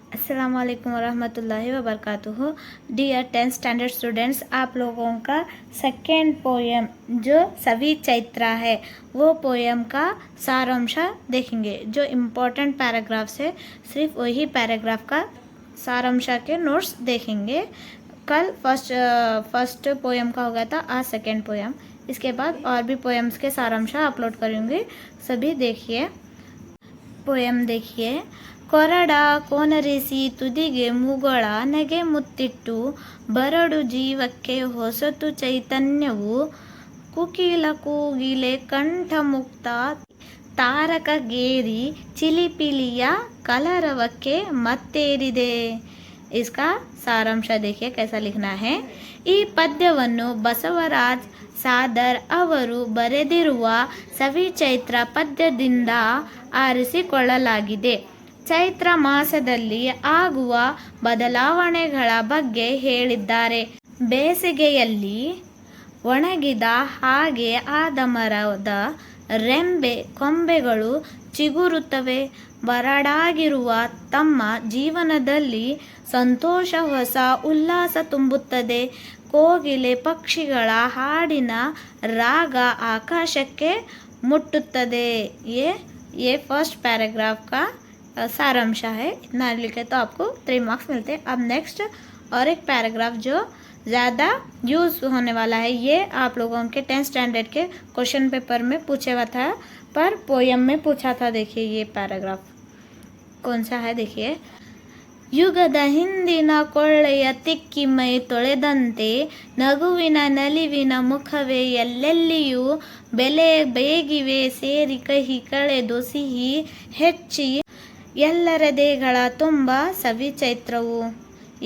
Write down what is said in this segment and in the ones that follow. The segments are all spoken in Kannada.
अस्सलाम वालेकुम वरहमतुल्लाहि वबरकातुहू। डियर 10th स्टैंडर्ड स्टूडेंट्स, आप लोगों का सेकेंड पोएम जो सभी चैत्रा है वो पोएम का सारांश देखेंगे। जो इम्पोर्टेंट पैराग्राफ्स है सिर्फ वही पैराग्राफ का सारांश के नोट्स देखेंगे। कल फर्स्ट पोएम का हो गया था, आज सेकेंड पोएम। इसके बाद और भी पोएम्स के सारांश अपलोड करूँगी, सभी देखिए। पोएम देखिए। ಕೊರಡ ಕೋನರಿಸಿ ತುದಿಗೆ ಮುಗಳ ನೆಗೆ ಮುತ್ತಿಟ್ಟು ಬರಡು ಜೀವಕ್ಕೆ ಹೊಸತು ಚೈತನ್ಯವು ಕುಕಿಲ ಕೂಗಿಲೆ ಕಂಠ ಮುಕ್ತ ತಾರಕಗೇರಿ ಚಿಲಿಪಿಲಿಯ ಕಲರವಕ್ಕೆ ಮತ್ತೇರಿದೆ। इसका सारांश देखिए कैसा लिखना है। ಈ ಪದ್ಯವನ್ನು ಬಸವರಾಜ್ ಸಾದರ್ ಅವರು ಬರೆದಿರುವ ಸವಿ ಚೈತ್ರ ಪದ್ಯದಿಂದ ಆರಿಸಿಕೊಳ್ಳಲಾಗಿದೆ। ಚೈತ್ರ ಮಾಸದಲ್ಲಿ ಆಗುವ ಬದಲಾವಣೆಗಳ ಬಗ್ಗೆ ಹೇಳಿದ್ದಾರೆ। ಬೇಸಿಗೆಯಲ್ಲಿ ಒಣಗಿದ ಹಾಗೆ ಆದ ಮರದ ರೆಂಬೆ ಕೊಂಬೆಗಳು ಚಿಗುರುತ್ತವೆ। ಬರಡಾಗಿರುವ ತಮ್ಮ ಜೀವನದಲ್ಲಿ ಸಂತೋಷ, ಹೊಸ ಉಲ್ಲಾಸ ತುಂಬುತ್ತದೆ। ಕೋಗಿಲೆ ಪಕ್ಷಿಗಳ ಹಾಡಿನ ರಾಗ ಆಕಾಶಕ್ಕೆ ಮುಟ್ಟುತ್ತದೆ। ये फर्स्ट पैराग्राफ का सारांश है। इतना लिखे तो आपको 3 मार्क्स मिलते हैं। अब नेक्स्ट और एक पैराग्राफ जो ज़्यादा यूज़ होने वाला है, ये आप लोगों के 10th स्टैंडर्ड के क्वेश्चन पेपर में पूछे हुआ था, पर पोएम में पूछा था। देखिए ये पैराग्राफ कौन सा है, देखिए। ಯುಗದ ಹಿಂದಿನ ಕೊಳ್ಳೆಯ ತಿಕ್ಕಿ ಮೈ ತೊಳೆದಂತೆ ನಗುವಿನ ನಲಿವಿನ ಮುಖವೇ ಎಲ್ಲೆಲ್ಲಿಯೂ ಬೆಲೆ ಬೇಗಿವೆ ಸೇರಿ ಕಹಿ ಕಳೆದು ಸಿಹಿ ಹೆಚ್ಚಿ ಎಲ್ಲರ ದೇಗಳ ತುಂಬ ಸವಿ ಚೈತ್ರವು।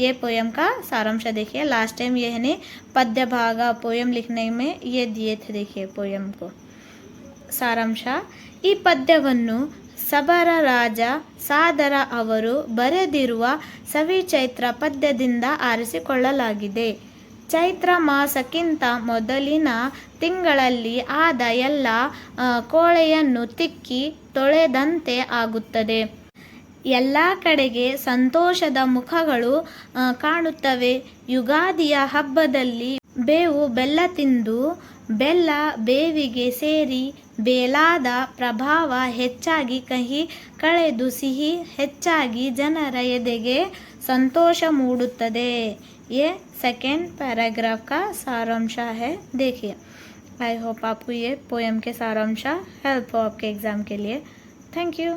ये पोएम का सारांश देखिए। लास्ट टाइम ये है पद्य भाग पोएम लिखने में ये दिए थे। देखिए पोएम को सारांश। ಈ ಪದ್ಯವನ್ನು ಸಬರ ರಾಜ ಸಾದರ ಅವರು ಬರೆದಿರುವ ಸವಿ ಚೈತ್ರ ಪದ್ಯದಿಂದ ಆರಿಸಿಕೊಳ್ಳಲಾಗಿದೆ। ಚೈತ್ರ ಮಾಸಕ್ಕಿಂತ ಮೊದಲಿನ ತಿಂಗಳಲ್ಲಿ ಆದ ಎಲ್ಲ ಕೋಳೆಯನ್ನು ತಿಕ್ಕಿ ತೊಳೆದಂತೆ ಆಗುತ್ತದೆ। ಎಲ್ಲ ಕಡೆಗೆ ಸಂತೋಷದ ಮುಖಗಳು ಕಾಣುತ್ತವೆ। ಯುಗಾದಿಯ ಹಬ್ಬದಲ್ಲಿ ಬೇವು ಬೆಲ್ಲ ತಿಂದು ಬೆಲ್ಲ ಬೇವಿಗೆ ಸೇರಿ ಬೇಲಾದ ಪ್ರಭಾವ ಹೆಚ್ಚಾಗಿ ಕಹಿ ಕಳೆದು ಸಿಹಿ ಹೆಚ್ಚಾಗಿ ಜನರ ಎದೆಗೆ ಸಂತೋಷ ಮೂಡುತ್ತದೆ। ये सेकेंड पैराग्राफ का सारांश है। देखिए, आई होप आपको ये पोएम के सारांश हेल्प हो आपके एग्ज़ाम के लिए। Thank you.